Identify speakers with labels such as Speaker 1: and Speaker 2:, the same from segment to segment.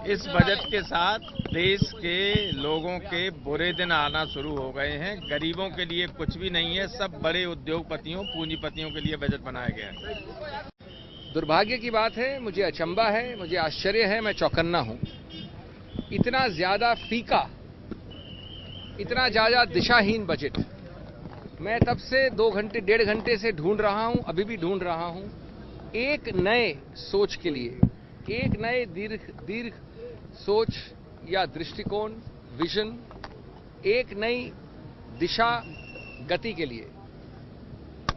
Speaker 1: इस बजट के साथ देश के लोगों के बुरे दिन आना शुरू हो गए हैं। गरीबों के लिए कुछ भी नहीं है, सब बड़े उद्योगपतियों, पूंजीपतियों के लिए बजट बनाया गया है।
Speaker 2: दुर्भाग्य की बात है, मुझे अचंभा है, मुझे आश्चर्य है, मैं चौकन्ना हूं। इतना ज्यादा फीका, इतना ज्यादा दिशाहीन बजट मैं तब से 1.5 घंटे से ढूंढ रहा हूं, अभी भी ढूंढ रहा हूं। एक नए सोच के लिए, एक नए दीर्घ सोच या दृष्टिकोण, विजन, एक नई दिशा गति के लिए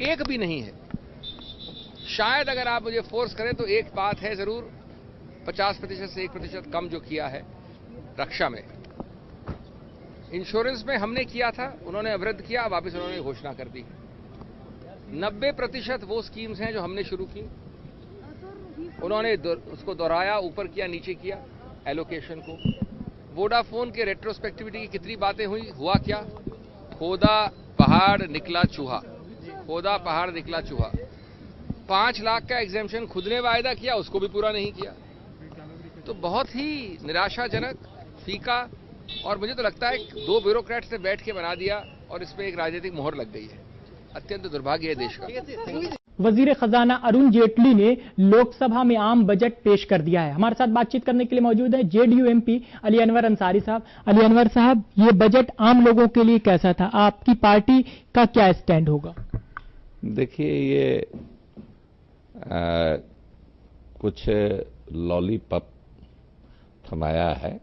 Speaker 2: एक भी नहीं है। शायद अगर आप मुझे फोर्स करें तो एक बात है जरूर, 50% से 1% कम जो किया है रक्षा में। इंश्योरेंस में हमने किया था, उन्होंने अवरुद्ध किया, वापस उन्होंने घोषणा कर दी। 90% वो स्कीम्स हैं जो हमने शुरू की, उन्होंने उसको दोहराया, ऊपर किया, नीचे किया एलोकेशन को। वोडाफोन के रेट्रोस्पेक्टिविटी की कितनी बातें हुई, हुआ क्या? खोदा पहाड़ निकला चूहा, खोदा पहाड़ निकला चूहा। 5 लाख का एग्जेम्पशन खुद ने वायदा किया, उसको भी पूरा नहीं किया। तो बहुत ही निराशाजनक, फीका, और मुझे तो लगता है 2 ब्यूरोक्रेट्स ने बैठ के बना दिया और इसमें एक राजनीतिक मोहर लग गई है। अत्यंत दुर्भाग्य है देश का।
Speaker 3: वजीर खजाना अरुण जेटली ने लोकसभा में आम बजट पेश कर दिया है। हमारे साथ बातचीत करने के लिए मौजूद है जेडीयू एमपी अली अनवर अंसारी साहब। अली अनवर साहब, ये बजट आम लोगों के लिए कैसा था? आपकी पार्टी का क्या स्टैंड होगा?
Speaker 4: देखिए, ये कुछ लॉलीपॉप थमाया है,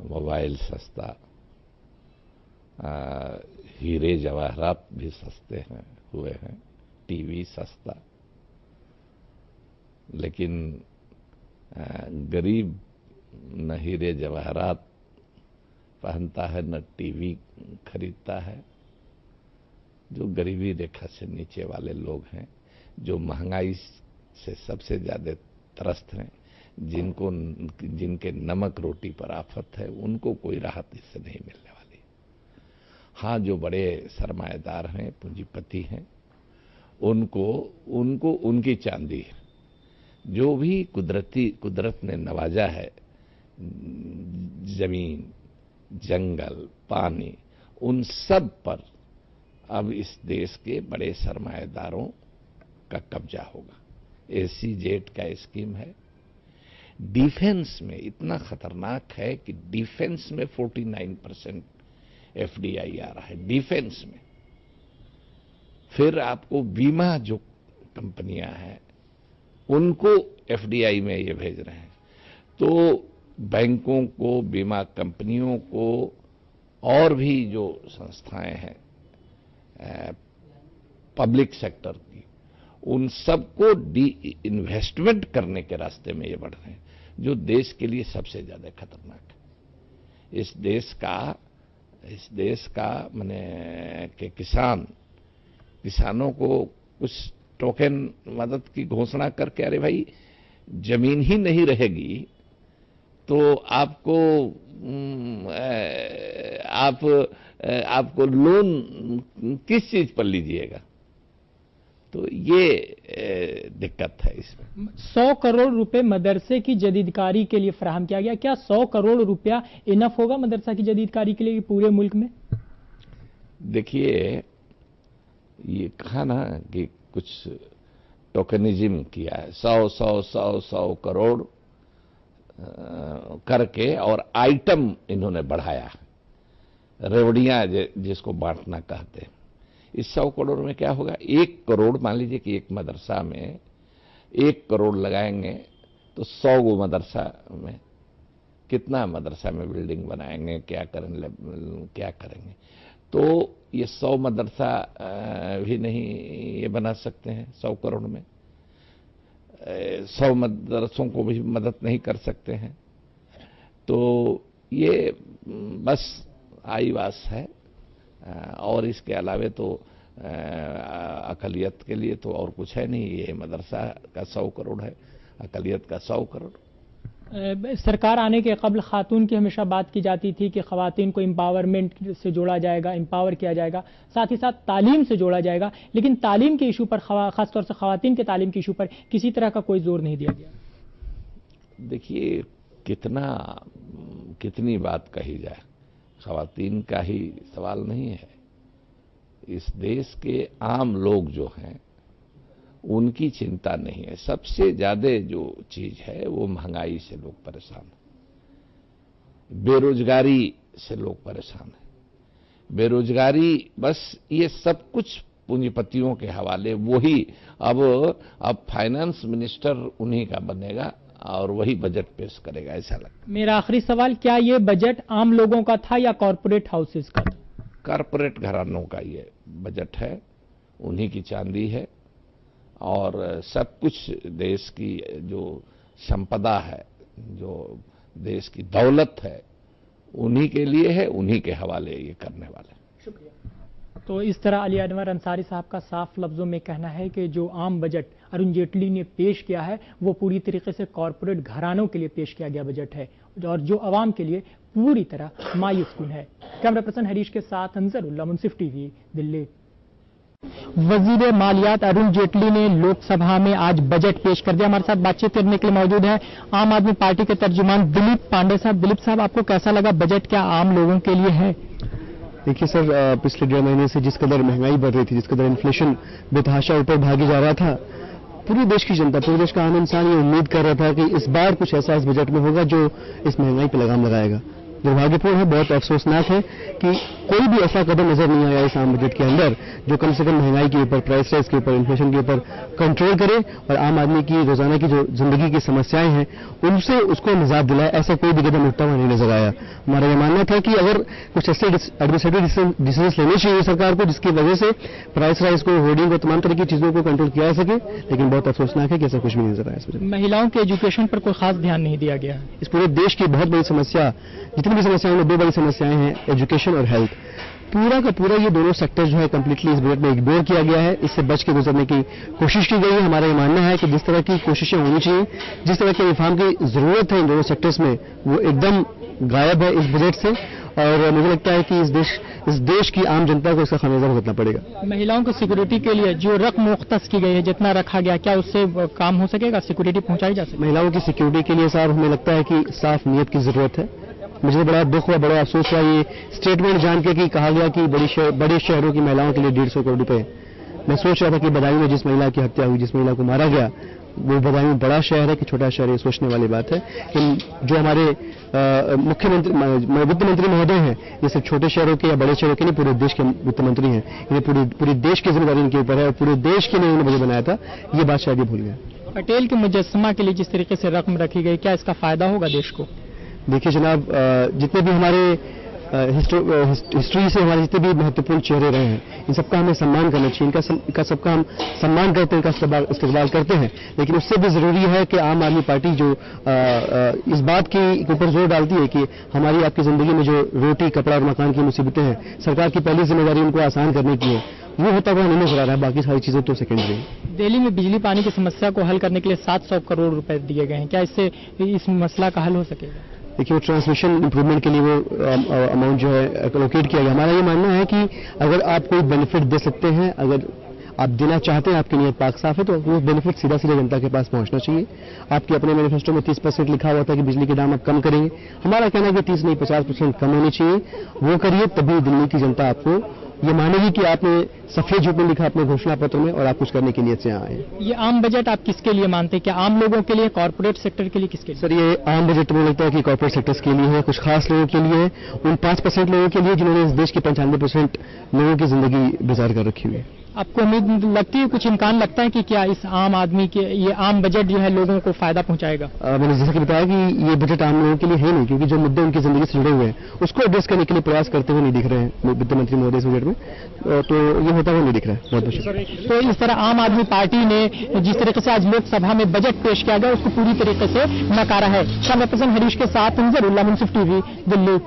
Speaker 4: मोबाइल सस्ता, हीरे जवाहरात भी सस्ते हैं हुए हैं, टीवी सस्ता, लेकिन गरीब न हीरे जवाहरात पहनता है न टीवी खरीदता है। जो गरीबी रेखा से नीचे वाले लोग हैं, जो महंगाई से सबसे ज्यादा त्रस्त हैं, जिनके नमक रोटी पर आफत है, उनको कोई राहत इससे नहीं मिलने वाली। हाँ, जो बड़े सरमाएदार हैं, पूंजीपति हैं, उनको उनकी चांदी है। जो भी कुदरत ने नवाजा है, जमीन, जंगल, पानी, उन सब पर अब इस देश के बड़े सरमाएदारों का कब्जा होगा। एसीजेड का स्कीम है। डिफेंस में इतना खतरनाक है कि डिफेंस में 49% एफडीआई आ रहा है, डिफेंस में। फिर आपको बीमा जो कंपनियां हैं, उनको एफडीआई में ये भेज रहे हैं। तो बैंकों को, बीमा कंपनियों को, और भी जो संस्थाएं हैं पब्लिक सेक्टर की, उन सबको इन्वेस्टमेंट करने के रास्ते में ये बढ़ रहे हैं, जो देश के लिए सबसे ज्यादा खतरनाक है। इस देश का माने के किसानों को कुछ टोकन मदद की घोषणा करके, अरे भाई जमीन ही नहीं रहेगी तो आपको लोन किस चीज पर लीजिएगा? तो ये दिक्कत है इसमें।
Speaker 3: 100 करोड़ रुपए मदरसे की जदीदकारी के लिए फराहम किया गया। क्या 100 करोड़ रुपया इनफ होगा मदरसा की जदीदकारी के लिए पूरे मुल्क में?
Speaker 4: देखिए, ये कहा ना कि कुछ टोकनिज्म किया है, 100 करोड़ करके, और आइटम इन्होंने बढ़ाया, रेवड़ियां जिसको बांटना कहते हैं। इस 100 करोड़ में क्या होगा? 1 करोड़, मान लीजिए कि एक मदरसा में 1 करोड़ लगाएंगे तो 100 गो मदरसा में कितना मदरसा में बिल्डिंग बनाएंगे, क्या करेंगे? तो ये 100 मदरसा भी नहीं ये बना सकते हैं 100 करोड़ में। 100 मदरसों को भी मदद नहीं कर सकते हैं। तो ये बस आईवास है, और इसके अलावे तो अकलियत के लिए तो और कुछ है नहीं। ये मदरसा का 100 करोड़ है, अकलियत का 100 करोड़।
Speaker 3: सरकार आने के कबल खातून की हमेशा बात की जाती थी कि खवातीन को एम्पावरमेंट से जोड़ा जाएगा, एम्पावर किया जाएगा, साथ ही साथ तालीम से जोड़ा जाएगा। लेकिन तालीम के इशू पर, खासतौर से खवातीन के तालीम के इशू पर किसी तरह का कोई जोर नहीं दिया गया।
Speaker 4: देखिए, कितनी बात कही जाए, ख़वातीन का ही सवाल नहीं है। इस देश के आम लोग जो हैं उनकी चिंता नहीं है। सबसे ज्यादा जो चीज है वो महंगाई से लोग परेशान हैं, बेरोजगारी से लोग परेशान हैं। बेरोजगारी बस ये सब कुछ पूंजीपतियों के हवाले, वही अब फाइनेंस मिनिस्टर उन्हीं का बनेगा और वही बजट पेश करेगा, ऐसा लगता है।
Speaker 3: मेरा आखिरी सवाल, क्या ये बजट आम लोगों का था या कॉरपोरेट हाउसेस का?
Speaker 4: कॉरपोरेट घरानों का ये बजट है, उन्हीं की चांदी है और सब कुछ देश की जो संपदा है, जो देश की दौलत है, उन्हीं के लिए है, उन्हीं के हवाले ये करने वाले।
Speaker 3: शुक्रिया। तो इस तरह अली अनवर अंसारी साहब का साफ लफ्जों में कहना है कि जो आम बजट अरुण जेटली ने पेश किया है वो पूरी तरीके से कॉरपोरेट घरानों के लिए पेश किया गया बजट है और जो आवाम के लिए पूरी तरह मायूस कुन है। कैमरा पर्सन हरीश के साथ अंजरुल्लाह, मुंसिफ टीवी, दिल्ली। वजीर मालियात अरुण जेटली ने लोकसभा में आज बजट पेश कर दिया। हमारे साथ बातचीत करने के लिए मौजूद है आम आदमी पार्टी के तर्जुमान दिलीप पांडे साहब। दिलीप साहब, आपको कैसा लगा बजट, क्या आम लोगों के लिए है?
Speaker 5: देखिए सर, पिछले 1.5 महीने से जिस कदर महंगाई बढ़ रही थी, जिस कदर इन्फ्लेशन बेतहाशा ऊपर भागे जा रहा था, पूरे देश की जनता, पूरे देश का आम इंसान ये उम्मीद कर रहा था कि इस बार कुछ ऐसा इस बजट में होगा जो इस महंगाई पर लगाम लगाएगा। दुर्भाग्यपूर्ण है, बहुत अफसोसनाक है कि कोई भी ऐसा कदम नजर नहीं आया इस आम बजट के अंदर जो कम से कम महंगाई के ऊपर, प्राइस राइज के ऊपर, इन्फ्लेशन के ऊपर कंट्रोल करे और आम आदमी की रोजाना की जो जिंदगी की समस्याएं हैं उनसे उसको निजात दिलाए। ऐसा कोई भी कदम उठता हुआ नहीं नजर आया। हमारा यह मानना था कि अगर कुछ ऐसे एडमिनिस्ट्रेटिव डिसीजन लेने चाहिए सरकार को जिसकी वजह से प्राइस राइज को, होर्डिंग को, तमाम तरह की चीजों को कंट्रोल किया जा सके, लेकिन बहुत अफसोसनाक है कि ऐसा कुछ भी नहीं नजर आया।
Speaker 3: महिलाओं के एजुकेशन पर कोई खास ध्यान नहीं दिया गया।
Speaker 5: इस पूरे देश की बहुत बड़ी समस्या, जितनी भी समस्याएं हैं, 2 बड़ी समस्याएं हैं, एजुकेशन और हेल्थ। पूरा का पूरा ये दोनों सेक्टर जो है कंप्लीटली इस बजट में इग्नोर किया गया है। इससे बच के गुजरने की कोशिश की गई है। हमारा ये मानना है कि जिस तरह की कोशिशें होनी चाहिए, जिस तरह के रिफॉर्म की जरूरत है इन दोनों सेक्टर्स में, वो एकदम गायब है इस बजट से और मुझे लगता है कि इस देश की आम जनता को इसका खामियाजा भुगतना पड़ेगा।
Speaker 3: महिलाओं को सिक्योरिटी के लिए जो रकम मुख्तस की गई है, जितना रखा गया, क्या उससे काम हो सकेगा, सिक्योरिटी पहुंचाई जा सके?
Speaker 5: महिलाओं की सिक्योरिटी के लिए साहब हमें लगता है कि साफ नीयत की जरूरत है। मुझे बड़ा दुख हुआ, बड़ा अफसोस हुआ ये स्टेटमेंट जान के कि कहा गया कि बड़े शहरों की महिलाओं के लिए 150 करोड़ रुपए। मैं सोच रहा था कि बदायूं में जिस महिला की हत्या हुई, जिस महिला को मारा गया, वो बदायूं बड़ा शहर है कि छोटा शहर है, ये सोचने वाली बात है। कि जो हमारे मुख्यमंत्री, वित्त मंत्री महोदय हैं, ये सिर्फ छोटे शहरों के या बड़े शहरों के नहीं, पूरे देश के वित्त मंत्री हैं। इन्हें पूरे देश की जिम्मेदारी इनके ऊपर है और पूरे देश के लिए उन्होंने बजट बनाया था। ये बात शायद भूल गया।
Speaker 3: पटेल के मुजस्समा के लिए जिस तरीके से रकम रखी गई, क्या इसका फायदा होगा देश को?
Speaker 5: देखिए जनाब, जितने भी हमारे हिस्ट्री से हमारे जितने भी महत्वपूर्ण चेहरे रहे हैं, इन सबका हमें सम्मान करना चाहिए। इनका सबका हम सम्मान करते हैं, इनका इस्तेमाल करते हैं, लेकिन उससे भी जरूरी है कि आम आदमी पार्टी जो इस बात के ऊपर जोर डालती है कि हमारी आपकी जिंदगी में जो रोटी, कपड़ा और मकान की मुसीबतें हैं, सरकार की पहली जिम्मेदारी उनको आसान करने की है, वो होता हुआ नहीं नजर आ रहा है। बाकी सारी चीजें तो सेकेंडरी है।
Speaker 3: दिल्ली में बिजली पानी की समस्या को हल करने के लिए 700 करोड़ रुपए दिए गए हैं, क्या इससे इस मसला का हल हो सकेगा?
Speaker 5: देखिए, वो ट्रांसमिशन इंप्रूवमेंट के लिए वो अमाउंट जो है एलोकेट किया गया। हमारा ये मानना है कि अगर आप कोई बेनिफिट दे सकते हैं, अगर आप देना चाहते हैं, आपकी नीयत पाक साफ है, तो वो बेनिफिट सीधा जनता के पास पहुंचना चाहिए। आपके अपने मैनिफेस्टो में 30% लिखा हुआ था कि बिजली के दाम आप कम करेंगे। हमारा कहना है कि 30 नहीं 50% कम होनी चाहिए। वो करिए, तभी दिल्ली की जनता आपको ये मानेगी कि आपने सफेद झूठ में लिखा अपने घोषणा पत्र में और आप कुछ करने की नीयत से आए।
Speaker 3: ये आम बजट आप किसके लिए मानते हैं? क्या आम लोगों के लिए, कॉर्पोरेट सेक्टर के लिए, किसके लिए?
Speaker 5: सर, ये आम बजट मुझे लगता है कि कॉर्पोरेट सेक्टर्स के लिए है, कुछ खास लोगों के लिए, उन 5% लोगों के लिए जिन्होंने इस देश के 95% लोगों की जिंदगी गुजार कर रखी हुई है।
Speaker 3: आपको उम्मीद लगती है, कुछ इम्कान लगता है कि क्या इस आम आदमी के ये आम बजट जो है लोगों को फायदा पहुंचाएगा?
Speaker 5: मैंने जैसे कि बताया कि ये बजट आम लोगों के लिए है नहीं, क्योंकि जो मुद्दे उनकी जिंदगी से जुड़े हुए हैं उसको एड्रेस करने के लिए प्रयास करते हुए नहीं दिख रहे हैं वित्त मंत्री महोदय इस बजट में, तो ये होता हुआ नहीं दिख रहा है। बहुत बहुत।
Speaker 3: तो इस तरह आम आदमी पार्टी ने जिस तरीके से आज लोकसभा में बजट पेश किया गया उसको पूरी तरीके से नकारा है। कैमरा पर्सन हरीश के साथ अंजरुल्लाह, मुंसिफ टीवी, दिल्ली।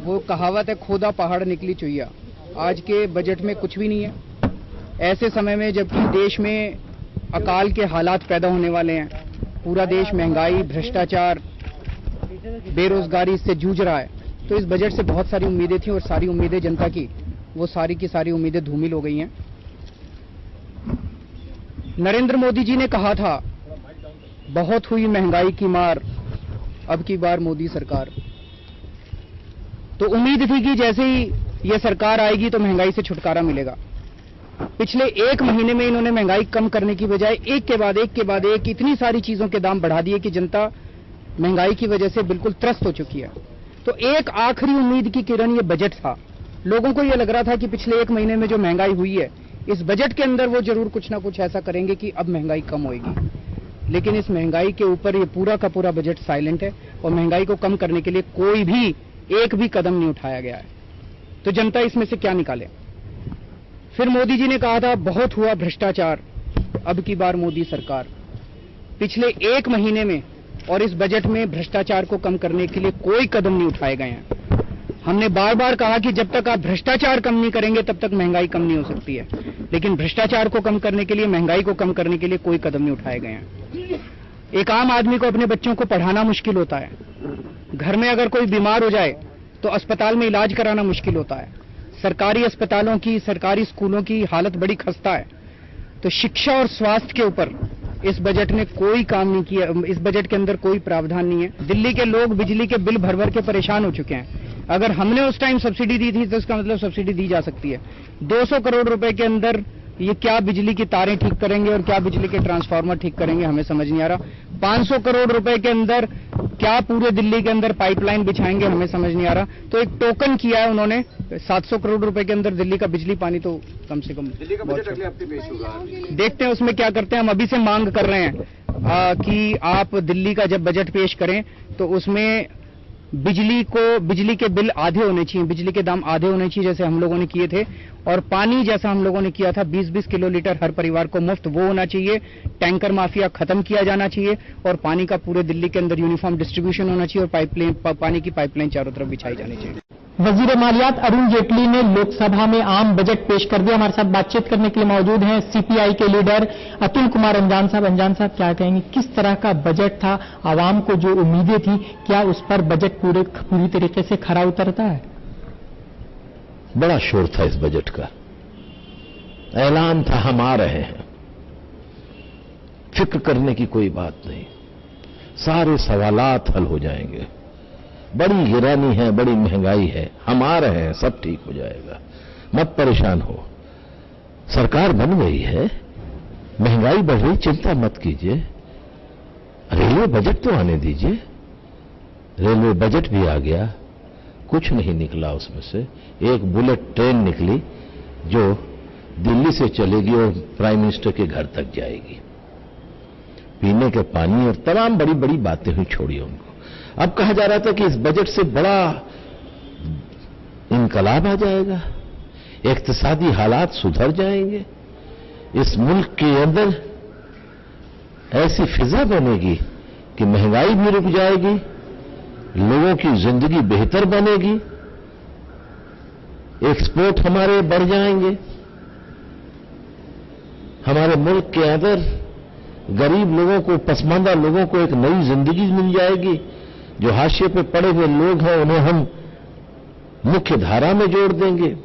Speaker 6: वो कहावत है, खोदा पहाड़ निकली चुइया। आज के बजट में कुछ भी नहीं है। ऐसे समय में जबकि देश में अकाल के हालात पैदा होने वाले हैं, पूरा देश महंगाई, भ्रष्टाचार, बेरोजगारी से जूझ रहा है, तो इस बजट से बहुत सारी उम्मीदें थी और सारी उम्मीदें जनता की, वो सारी की सारी उम्मीदें धूमिल हो गई हैं। नरेंद्र मोदी जी ने कहा था, बहुत हुई महंगाई की मार, अब की बार मोदी सरकार। तो उम्मीद थी कि जैसे ही ये सरकार आएगी तो महंगाई से छुटकारा मिलेगा। पिछले 1 महीने में इन्होंने महंगाई कम करने की बजाय एक के बाद एक इतनी सारी चीजों के दाम बढ़ा दिए कि जनता महंगाई की वजह से बिल्कुल त्रस्त हो चुकी है। तो एक आखिरी उम्मीद की किरण ये बजट था। लोगों को ये लग रहा था कि पिछले 1 महीने में जो महंगाई हुई है, इस बजट के अंदर वो जरूर कुछ ना कुछ ऐसा करेंगे कि अब महंगाई कम होगी। लेकिन इस महंगाई के ऊपर ये पूरा का पूरा बजट साइलेंट है और महंगाई को कम करने के लिए कोई भी एक भी कदम नहीं उठाया गया है। तो जनता इसमें से क्या निकाले? फिर मोदी जी ने कहा था बहुत हुआ भ्रष्टाचार, अब की बार मोदी सरकार। पिछले 1 महीने में और इस बजट में भ्रष्टाचार को कम करने के लिए कोई कदम नहीं उठाए गए हैं। हमने बार बार कहा कि जब तक आप भ्रष्टाचार कम नहीं करेंगे तब तक महंगाई कम नहीं हो सकती है, लेकिन भ्रष्टाचार को कम करने के लिए, महंगाई को कम करने के लिए कोई कदम नहीं उठाए गए हैं। एक आम आदमी को अपने बच्चों को पढ़ाना मुश्किल होता है। घर में अगर कोई बीमार हो जाए तो अस्पताल में इलाज कराना मुश्किल होता है। सरकारी अस्पतालों की, सरकारी स्कूलों की हालत बड़ी खस्ता है। तो शिक्षा और स्वास्थ्य के ऊपर इस बजट ने कोई काम नहीं किया। इस बजट के अंदर कोई प्रावधान नहीं है। दिल्ली के लोग बिजली के बिल भर भर के परेशान हो चुके हैं। अगर हमने उस टाइम सब्सिडी दी थी तो इसका मतलब सब्सिडी दी जा सकती है। 200 करोड़ रुपए के अंदर ये क्या बिजली की तारें ठीक करेंगे और क्या बिजली के ट्रांसफार्मर ठीक करेंगे, हमें समझ नहीं आ रहा। 500 करोड़ रुपए के अंदर क्या पूरे दिल्ली के अंदर पाइपलाइन बिछाएंगे, हमें समझ नहीं आ रहा। तो एक टोकन किया है उन्होंने 700 करोड़ रुपए के अंदर दिल्ली का बिजली पानी, तो कम से कम
Speaker 2: दिल्ली का बजट अगले हफ्ते पेश होगा।
Speaker 6: देखते हैं उसमें क्या करते हैं। हम अभी से मांग कर रहे हैं कि आप दिल्ली का जब बजट पेश करें तो उसमें बिजली के बिल आधे होने चाहिए, बिजली के दाम आधे होने चाहिए जैसे हम लोगों ने किए थे। और पानी जैसा हम लोगों ने किया था 20-20 किलो लीटर हर परिवार को मुफ्त, वो होना चाहिए। टैंकर माफिया खत्म किया जाना चाहिए और पानी का पूरे दिल्ली के अंदर यूनिफॉर्म डिस्ट्रीब्यूशन होना चाहिए और पानी की पाइपलाइन चारों तरफ बिछाई जानी चाहिए।
Speaker 3: वजीर मालियात अरुण जेटली ने लोकसभा में आम बजट पेश कर दिया। हमारे साथ बातचीत करने के लिए मौजूद हैं सीपीआई के लीडर अतुल कुमार अंजान साहब। अंजान साहब, क्या कहेंगे, किस तरह का बजट था? आवाम को जो उम्मीदें थी, क्या उस पर बजट पूरी तरीके से खरा उतरता है?
Speaker 4: बड़ा शोर था इस बजट का। ऐलान था हम आ रहे हैं, फिक्र करने की कोई बात नहीं, सारे सवालात हल हो जाएंगे, बड़ी गिरानी है, बड़ी महंगाई है, हम आ रहे हैं, सब ठीक हो जाएगा, मत परेशान हो, सरकार बन गई है, महंगाई बढ़ रही, चिंता मत कीजिए, रेलवे बजट तो आने दीजिए। रेलवे बजट भी आ गया, कुछ नहीं निकला उसमें से। एक बुलेट ट्रेन निकली जो दिल्ली से चलेगी और प्राइम मिनिस्टर के घर तक जाएगी। पीने के पानी और तमाम बड़ी बड़ी बातें हुई, छोड़िए उनको। अब कहा जा रहा था कि इस बजट से बड़ा इनकलाब आ जाएगा, इक्तिसादी हालात सुधर जाएंगे, इस मुल्क के अंदर ऐसी फिजा बनेगी कि महंगाई भी रुक जाएगी, लोगों की जिंदगी बेहतर बनेगी, एक्सपोर्ट हमारे बढ़ जाएंगे, हमारे मुल्क के अंदर गरीब लोगों को, पसमानदा लोगों को एक नई जिंदगी मिल जाएगी। जो हाशिए पे पड़े हुए लोग हैं उन्हें हम मुख्य धारा में जोड़ देंगे।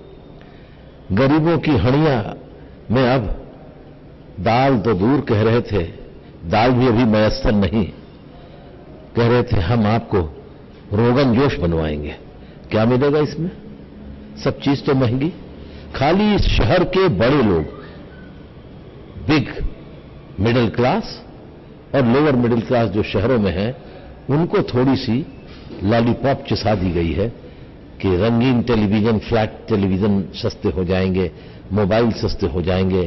Speaker 4: गरीबों की हड़ियां में अब दाल तो दूर कह रहे थे, दाल भी अभी मयस्सर नहीं, कह रहे थे हम आपको रोगन जोश बनवाएंगे। क्या मिलेगा इसमें? सब चीज तो महंगी। खाली इस शहर के बड़े लोग, बिग मिडिल क्लास और लोअर मिडिल क्लास जो शहरों में हैं, उनको थोड़ी सी लॉलीपॉप चिसा दी गई है कि रंगीन टेलीविजन, फ्लैट टेलीविजन सस्ते हो जाएंगे, मोबाइल सस्ते हो जाएंगे,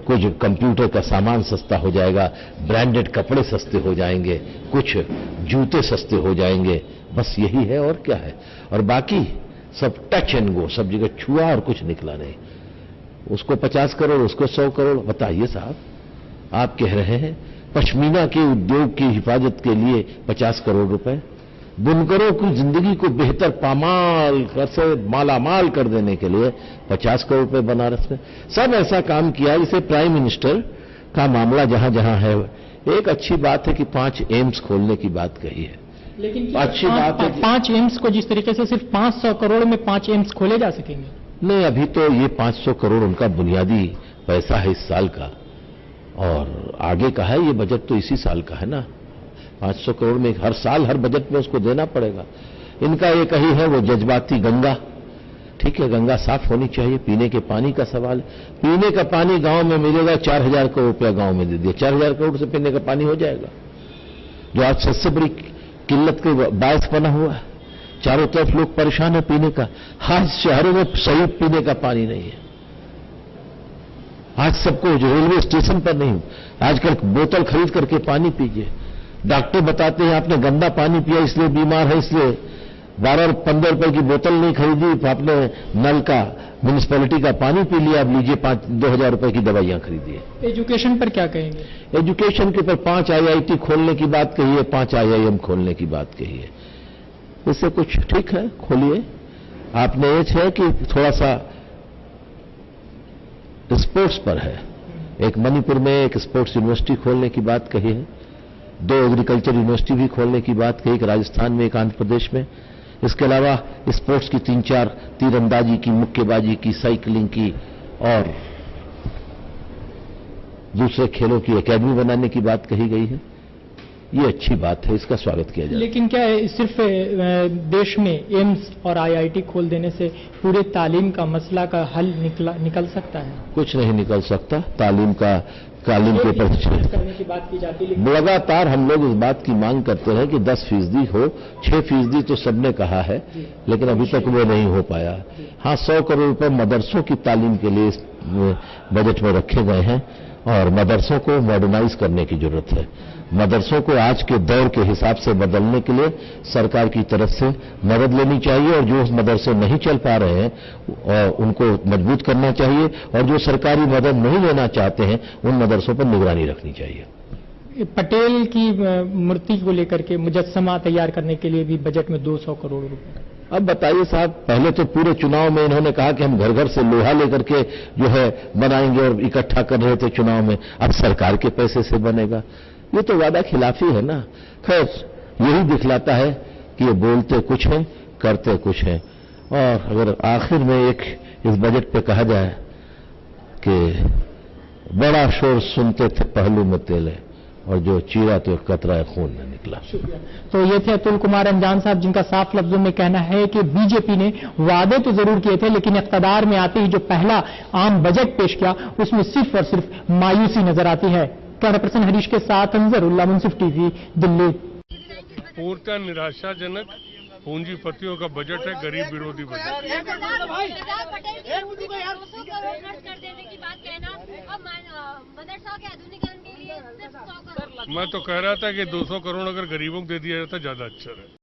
Speaker 4: कुछ कंप्यूटर का सामान सस्ता हो जाएगा, ब्रांडेड कपड़े सस्ते हो जाएंगे, कुछ जूते सस्ते हो जाएंगे, बस यही है और क्या है। और बाकी सब टच एंड गो, सब जगह छुआ और कुछ निकला नहीं। उसको 50 करोड़, उसको 100 करोड़। बताइए साहब, आप कह रहे हैं पश्मीना के उद्योग की हिफाजत के लिए 50 करोड़ रुपए, बुनकरों की जिंदगी को बेहतर पामाल से मालामाल कर देने के लिए 50 करोड़ रुपए बनारस में। सब ऐसा काम किया जिसे प्राइम मिनिस्टर का मामला जहां जहां है। एक अच्छी बात है कि 5 एम्स खोलने की बात कही है,
Speaker 3: लेकिन
Speaker 4: अच्छी बात है।
Speaker 3: 5 एम्स को जिस तरीके से सिर्फ 500 करोड़ में 5 एम्स खोले जा सकेंगे?
Speaker 4: नहीं, अभी तो ये 500 करोड़ उनका बुनियादी पैसा है इस साल का, और आगे का है। ये बजट तो इसी साल का है ना, 500 करोड़ में हर साल हर बजट में उसको देना पड़ेगा। इनका एक ही है वो जज्बाती गंगा। ठीक है, गंगा साफ होनी चाहिए, पीने के पानी का सवाल है। पीने का पानी गांव में मिलेगा, 4000 करोड़ रुपया गांव में दे दिया, 4000 करोड़ से पीने का पानी हो जाएगा, जो आज सबसे बड़ी किल्लत के बायस बना हुआ है। चारों तरफ लोग परेशान है पीने का। आज शहरों में सही पीने का पानी नहीं है। आज सबको जो रेलवे स्टेशन पर नहीं, आजकल बोतल खरीद करके पानी पीजिए। डॉक्टर बताते हैं आपने गंदा पानी पिया इसलिए बीमार है, इसलिए 12 और 15 रुपए की बोतल नहीं खरीदी, आपने नल का म्यूनिसिपैलिटी का पानी पी लिया, अब लीजिए 2,000 रुपए की दवाइयां खरीदिए।
Speaker 3: एजुकेशन पर क्या कहेंगे?
Speaker 4: एजुकेशन के ऊपर 5 IIT खोलने की बात कही है, 5 IIM खोलने की बात कही है। इससे कुछ ठीक है, खोलिए। आपने ये है कि थोड़ा सा स्पोर्ट्स पर है। एक मणिपुर में एक स्पोर्ट्स यूनिवर्सिटी खोलने की बात कही है, 2 एग्रीकल्चर यूनिवर्सिटी भी खोलने की बात कही, एक राजस्थान में एक आंध्र प्रदेश में। इसके अलावा स्पोर्ट्स की 3-4 तीरंदाजी की, मुक्केबाजी की, साइकिलिंग की और दूसरे खेलों की एकेडमी बनाने की बात कही गई है। ये अच्छी बात है, इसका स्वागत किया जाए।
Speaker 3: लेकिन क्या सिर्फ देश में एम्स और IIT खोल देने से पूरे तालीम का मसला का हल निकल सकता है?
Speaker 4: कुछ नहीं निकल सकता। तालीम के ऊपर
Speaker 3: करने की बात की जाती है,
Speaker 4: लगातार हम लोग इस बात की मांग करते हैं कि 10% हो, 6% तो सबने कहा है, लेकिन अभी तक वो नहीं हो पाया। हाँ, 100 करोड़ रुपए मदरसों की तालीम के लिए इस बजट में रखे गए हैं और मदरसों को मॉडर्नाइज करने की जरूरत है। मदरसों को आज के दौर के हिसाब से बदलने के लिए सरकार की तरफ से मदद लेनी चाहिए और जो मदरसे नहीं चल पा रहे हैं उनको मजबूत करना चाहिए और जो सरकारी मदद नहीं लेना चाहते हैं उन मदरसों पर निगरानी रखनी चाहिए।
Speaker 3: पटेल की मूर्ति को लेकर के मुजस्समा तैयार करने के लिए भी बजट में 200 करोड़ रुपए।
Speaker 4: अब बताइए साहब, पहले तो पूरे चुनाव में इन्होंने कहा कि हम घर घर से लोहा लेकर के जो है बनाएंगे और इकट्ठा कर रहे थे चुनाव में, अब सरकार के पैसे से बनेगा। ये तो वादा खिलाफी है ना। खैर, यही दिखलाता है कि ये बोलते कुछ हैं, करते कुछ हैं। और अगर आखिर में एक इस बजट पे कहा जाए कि बड़ा शोर सुनते थे पहलू में तेले और जो चीरा तो कतरा खून न निकला।
Speaker 3: शुक्रिया। तो ये थे अतुल कुमार अंजान साहब, जिनका साफ लफ्जों में कहना है कि बीजेपी ने वादे तो जरूर किए थे, लेकिन इख्तियार में आते ही जो पहला आम बजट पेश किया उसमें सिर्फ और सिर्फ मायूसी नजर आती है। कैमरा पर्सन हरीश के साथ अंजरुल्लाह, मुंसिफ टीवी, दिल्ली।
Speaker 7: पूर्णतः निराशाजनक पूंजीपतियों का बजट है, गरीब विरोधी बजट।
Speaker 8: सरदार पटेल की मूर्ति को 200 करोड़ खर्च कर देने की बात कहना और मदरसा के आधुनिकीकरण के लिए सिर्फ 100 करोड़।
Speaker 7: मैं तो कह रहा था कि 200 करोड़ अगर गरीबों को दे दिया जाता ज्यादा अच्छा है।